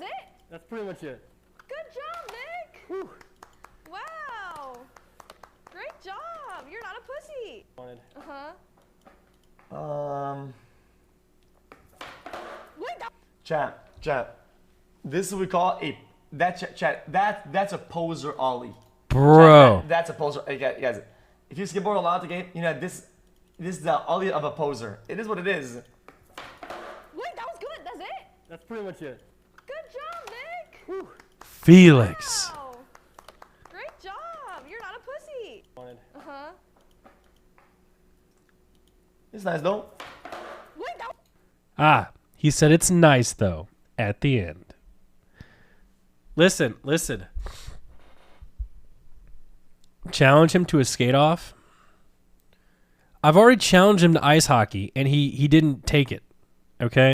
it? That's pretty much it. Good job, Nick. Whew. Wow. Great job. You're not a pussy. Wanted. Wait, that Chat. This is what we call that's a poser ollie. Bro. That's a poser. Hey, guys, if you skateboard a lot the game, you know this is the ollie of a poser. It is what it is. Wait, that was good. That's it? That's pretty much it. Good job, Nick. Whew. Felix. Wow. Great job. You're not a pussy. Wanted. It's nice though. Wait, that Ah, he said it's nice though at the end. Listen. Challenge him to a skate off. I've already challenged him to ice hockey and he didn't take it. Okay?